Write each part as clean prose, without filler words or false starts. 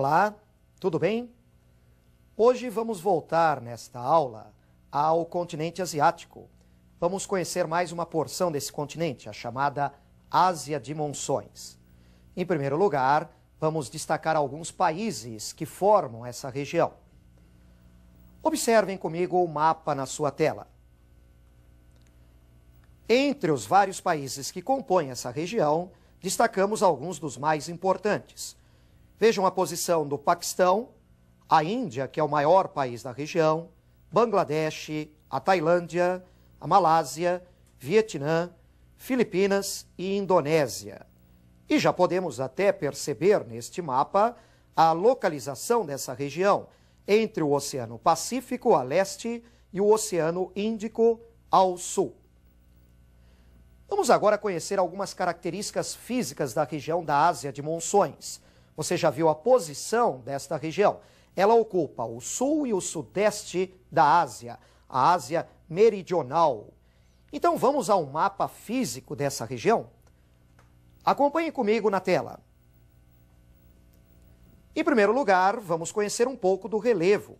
Olá, tudo bem? Hoje vamos voltar nesta aula ao continente asiático. Vamos conhecer mais uma porção desse continente, a chamada Ásia de Monções. Em primeiro lugar, vamos destacar alguns países que formam essa região. Observem comigo o mapa na sua tela. Entre os vários países que compõem essa região, destacamos alguns dos mais importantes. Vejam a posição do Paquistão, a Índia, que é o maior país da região, Bangladesh, a Tailândia, a Malásia, Vietnã, Filipinas e Indonésia. E já podemos até perceber neste mapa a localização dessa região entre o Oceano Pacífico a leste e o Oceano Índico ao sul. Vamos agora conhecer algumas características físicas da região da Ásia de Monções. Você já viu a posição desta região? Ela ocupa o sul e o sudeste da Ásia, a Ásia meridional. Então vamos ao mapa físico dessa região? Acompanhe comigo na tela. Em primeiro lugar, vamos conhecer um pouco do relevo.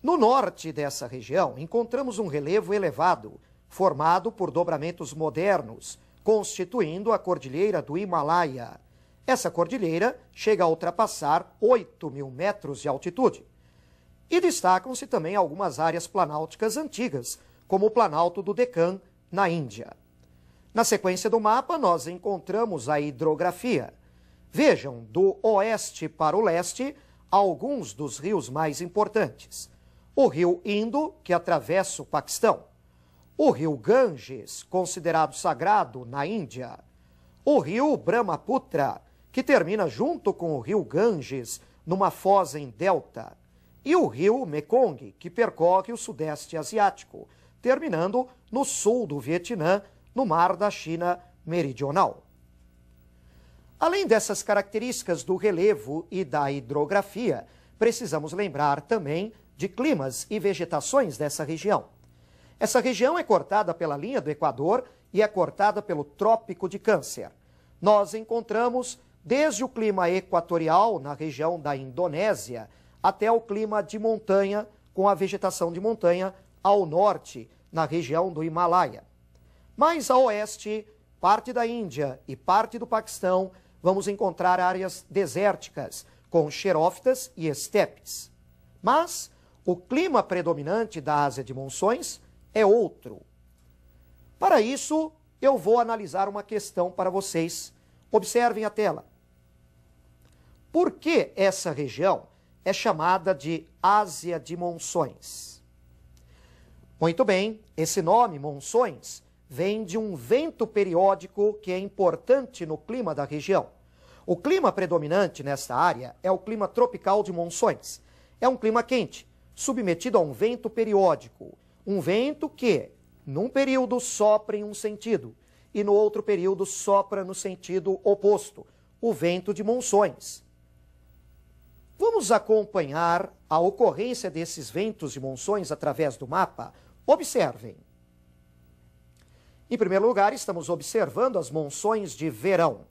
No norte dessa região, encontramos um relevo elevado, formado por dobramentos modernos, constituindo a Cordilheira do Himalaia. Essa cordilheira chega a ultrapassar 8.000 metros de altitude. E destacam-se também algumas áreas planálticas antigas, como o Planalto do Deccan, na Índia. Na sequência do mapa, nós encontramos a hidrografia. Vejam, do oeste para o leste, alguns dos rios mais importantes. O rio Indo, que atravessa o Paquistão. O rio Ganges, considerado sagrado na Índia. O rio Brahmaputra, que termina junto com o rio Ganges, numa foz em delta. E o rio Mekong, que percorre o sudeste asiático, terminando no sul do Vietnã, no mar da China meridional. Além dessas características do relevo e da hidrografia, precisamos lembrar também de climas e vegetações dessa região. Essa região é cortada pela linha do Equador e é cortada pelo Trópico de Câncer. Nós encontramos desde o clima equatorial na região da Indonésia até o clima de montanha, com a vegetação de montanha ao norte, na região do Himalaia. Mais a oeste, parte da Índia e parte do Paquistão, vamos encontrar áreas desérticas, com xerófitas e estepes. Mas o clima predominante da Ásia de Monções é outro. Para isso, eu vou analisar uma questão para vocês. Observem a tela. Por que essa região é chamada de Ásia de Monções? Muito bem, esse nome, monções, vem de um vento periódico que é importante no clima da região. O clima predominante nesta área é o clima tropical de monções. É um clima quente, submetido a um vento periódico. Um vento que, num período, sopra em um sentido e no outro período sopra no sentido oposto, o vento de monções. Vamos acompanhar a ocorrência desses ventos de monções através do mapa? Observem. Em primeiro lugar, estamos observando as monções de verão.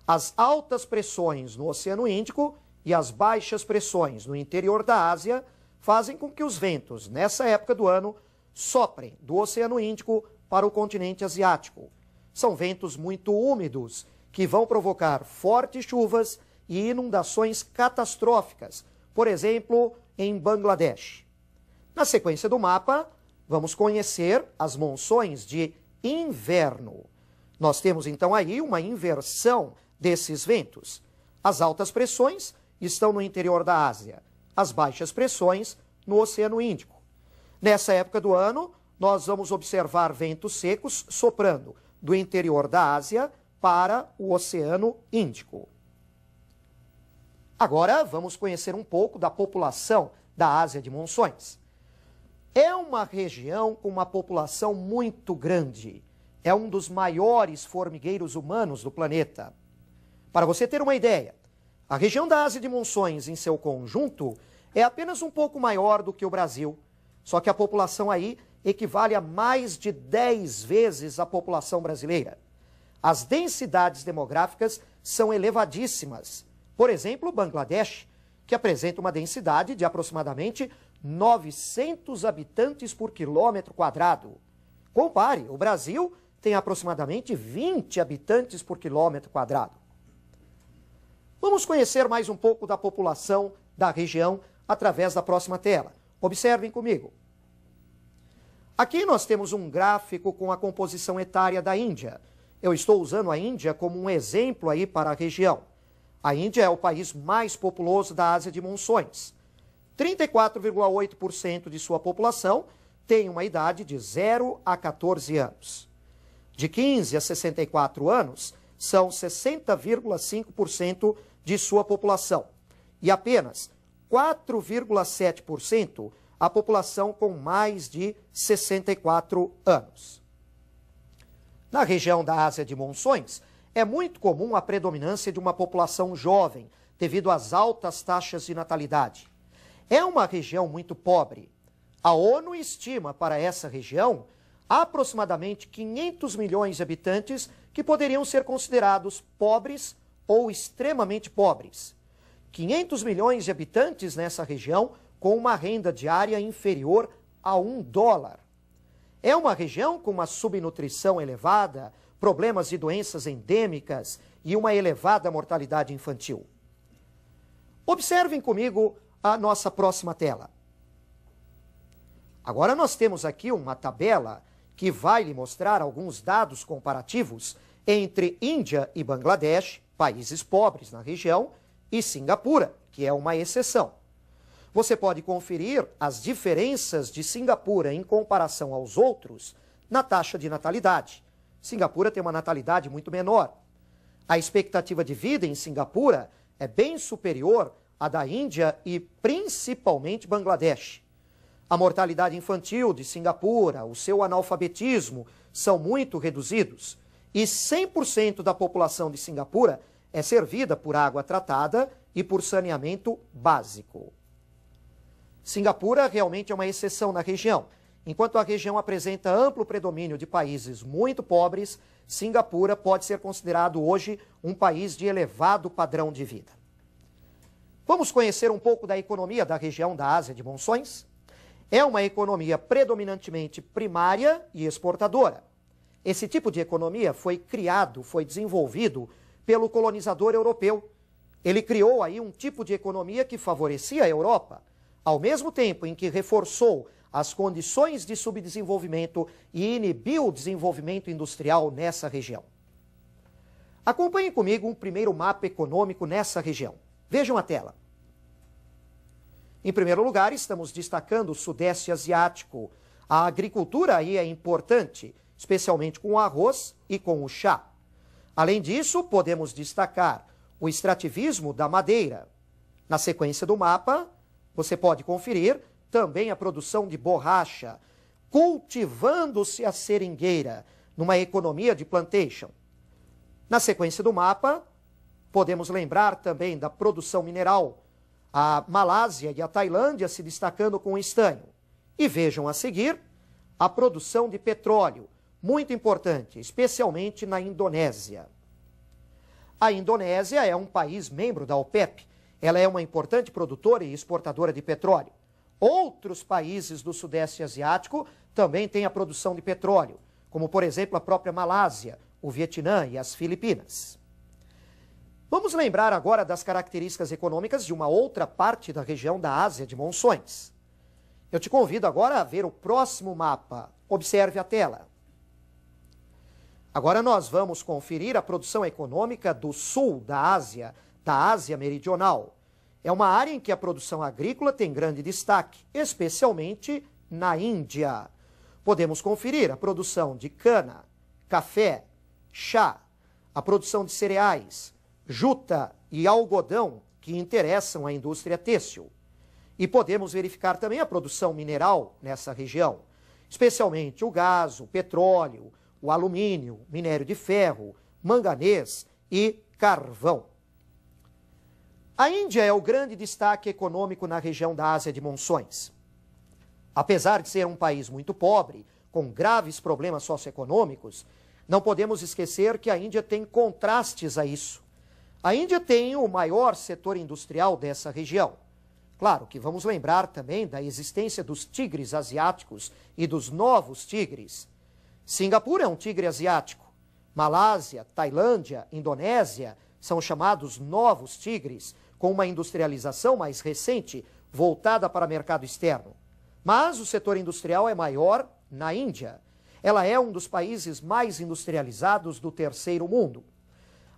As altas pressões no Oceano Índico e as baixas pressões no interior da Ásia fazem com que os ventos, nessa época do ano, soprem do Oceano Índico para o continente asiático. São ventos muito úmidos, que vão provocar fortes chuvas e inundações catastróficas, por exemplo, em Bangladesh. Na sequência do mapa, vamos conhecer as monções de inverno. Nós temos então aí uma inversão desses ventos. As altas pressões estão no interior da Ásia, as baixas pressões no Oceano Índico. Nessa época do ano, nós vamos observar ventos secos soprando do interior da Ásia para o Oceano Índico. Agora vamos conhecer um pouco da população da Ásia de Monções. É uma região com uma população muito grande. É um dos maiores formigueiros humanos do planeta. Para você ter uma ideia, a região da Ásia de Monções em seu conjunto é apenas um pouco maior do que o Brasil. Só que a população aí equivale a mais de 10 vezes a população brasileira. As densidades demográficas são elevadíssimas. Por exemplo, Bangladesh, que apresenta uma densidade de aproximadamente 900 habitantes por quilômetro quadrado. Compare, o Brasil tem aproximadamente 20 habitantes por quilômetro quadrado. Vamos conhecer mais um pouco da população da região através da próxima tela. Observem comigo. Aqui nós temos um gráfico com a composição etária da Índia. Eu estou usando a Índia como um exemplo aí para a região. A Índia é o país mais populoso da Ásia de Monções. 34,8% de sua população tem uma idade de 0 a 14 anos. De 15 a 64 anos, são 60,5% de sua população. E apenas 4,7% a população com mais de 64 anos. Na região da Ásia de Monções, é muito comum a predominância de uma população jovem, devido às altas taxas de natalidade. É uma região muito pobre. A ONU estima para essa região aproximadamente 500 milhões de habitantes que poderiam ser considerados pobres ou extremamente pobres. 500 milhões de habitantes nessa região com uma renda diária inferior a $1. É uma região com uma subnutrição elevada, problemas de doenças endêmicas e uma elevada mortalidade infantil. Observem comigo a nossa próxima tela. Agora nós temos aqui uma tabela que vai lhe mostrar alguns dados comparativos entre Índia e Bangladesh, países pobres na região, e Singapura, que é uma exceção. Você pode conferir as diferenças de Singapura em comparação aos outros na taxa de natalidade. Singapura tem uma natalidade muito menor. A expectativa de vida em Singapura é bem superior à da Índia e principalmente Bangladesh. A mortalidade infantil de Singapura, o seu analfabetismo são muito reduzidos e 100% da população de Singapura é servida por água tratada e por saneamento básico. Singapura realmente é uma exceção na região. Enquanto a região apresenta amplo predomínio de países muito pobres, Singapura pode ser considerado hoje um país de elevado padrão de vida. Vamos conhecer um pouco da economia da região da Ásia de Monções? É uma economia predominantemente primária e exportadora. Esse tipo de economia foi desenvolvido pelo colonizador europeu. Ele criou aí um tipo de economia que favorecia a Europa, ao mesmo tempo em que reforçou as condições de subdesenvolvimento e inibiu o desenvolvimento industrial nessa região. Acompanhem comigo um primeiro mapa econômico nessa região. Vejam a tela. Em primeiro lugar, estamos destacando o Sudeste Asiático. A agricultura aí é importante, especialmente com o arroz e com o chá. Além disso, podemos destacar o extrativismo da madeira. Na sequência do mapa, você pode conferir também a produção de borracha, cultivando-se a seringueira, numa economia de plantation. Na sequência do mapa, podemos lembrar também da produção mineral, a Malásia e a Tailândia se destacando com o estanho. E vejam a seguir a produção de petróleo, muito importante, especialmente na Indonésia. A Indonésia é um país membro da OPEP. Ela é uma importante produtora e exportadora de petróleo. Outros países do Sudeste Asiático também têm a produção de petróleo, como, por exemplo, a própria Malásia, o Vietnã e as Filipinas. Vamos lembrar agora das características econômicas de uma outra parte da região da Ásia de Monções. Eu te convido agora a ver o próximo mapa. Observe a tela. Agora nós vamos conferir a produção econômica do sul da Ásia Meridional. É uma área em que a produção agrícola tem grande destaque, especialmente na Índia. Podemos conferir a produção de cana, café, chá, a produção de cereais, juta e algodão que interessam à indústria têxtil. E podemos verificar também a produção mineral nessa região, especialmente o gás, o petróleo, o alumínio, minério de ferro, manganês e carvão. A Índia é o grande destaque econômico na região da Ásia de Monções. Apesar de ser um país muito pobre, com graves problemas socioeconômicos, não podemos esquecer que a Índia tem contrastes a isso. A Índia tem o maior setor industrial dessa região. Claro que vamos lembrar também da existência dos tigres asiáticos e dos novos tigres. Singapura é um tigre asiático. Malásia, Tailândia, Indonésia são chamados novos tigres, com uma industrialização mais recente voltada para o mercado externo. Mas o setor industrial é maior na Índia. Ela é um dos países mais industrializados do terceiro mundo.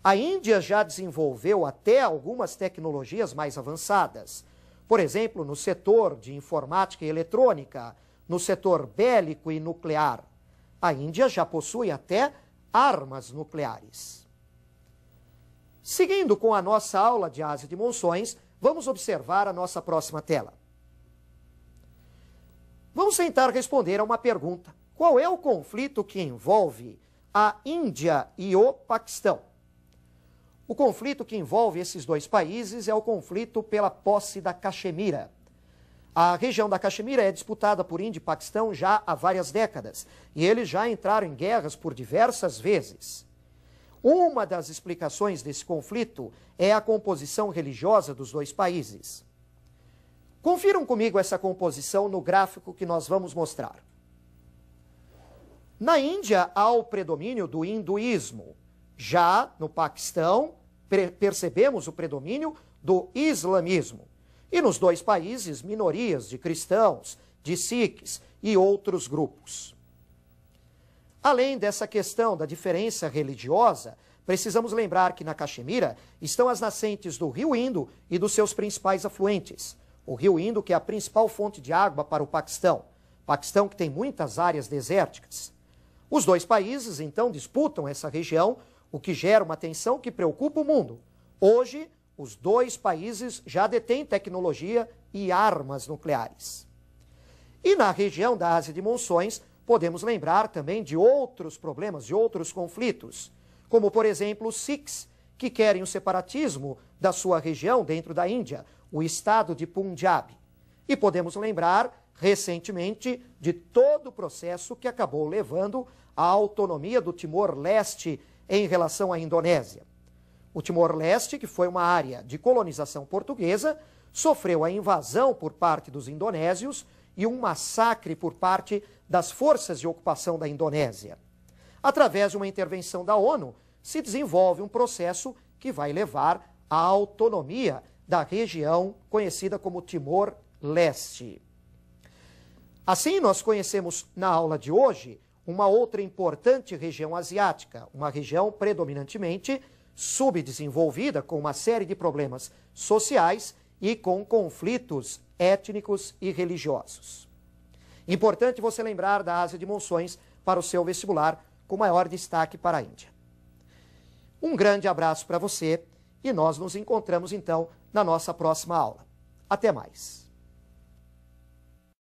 A Índia já desenvolveu até algumas tecnologias mais avançadas. Por exemplo, no setor de informática e eletrônica, no setor bélico e nuclear. A Índia já possui até armas nucleares. Seguindo com a nossa aula de Ásia de Monções, vamos observar a nossa próxima tela. Vamos tentar responder a uma pergunta. Qual é o conflito que envolve a Índia e o Paquistão? O conflito que envolve esses dois países é o conflito pela posse da Caxemira. A região da Caxemira é disputada por Índia e Paquistão já há várias décadas, e eles já entraram em guerras por diversas vezes. Uma das explicações desse conflito é a composição religiosa dos dois países. Confiram comigo essa composição no gráfico que nós vamos mostrar. Na Índia há o predomínio do hinduísmo. Já no Paquistão, percebemos o predomínio do islamismo. E nos dois países, minorias de cristãos, de sikhs e outros grupos. Além dessa questão da diferença religiosa, precisamos lembrar que na Caxemira estão as nascentes do rio Indo e dos seus principais afluentes. O rio Indo, que é a principal fonte de água para o Paquistão. Paquistão que tem muitas áreas desérticas. Os dois países, então, disputam essa região, o que gera uma tensão que preocupa o mundo. Hoje, os dois países já detêm tecnologia e armas nucleares. E na região da Ásia de Monções, podemos lembrar também de outros problemas, de outros conflitos, como, por exemplo, os Sikhs, que querem o separatismo da sua região dentro da Índia, o estado de Punjab. E podemos lembrar, recentemente, de todo o processo que acabou levando à autonomia do Timor-Leste em relação à Indonésia. O Timor-Leste, que foi uma área de colonização portuguesa, sofreu a invasão por parte dos indonésios e um massacre por parte das forças de ocupação da Indonésia. Através de uma intervenção da ONU, se desenvolve um processo que vai levar à autonomia da região conhecida como Timor-Leste. Assim, nós conhecemos na aula de hoje uma outra importante região asiática, uma região predominantemente subdesenvolvida, com uma série de problemas sociais e com conflitos étnicos e religiosos. Importante você lembrar da Ásia de Monções para o seu vestibular, com maior destaque para a Índia. Um grande abraço para você e nós nos encontramos então na nossa próxima aula. Até mais!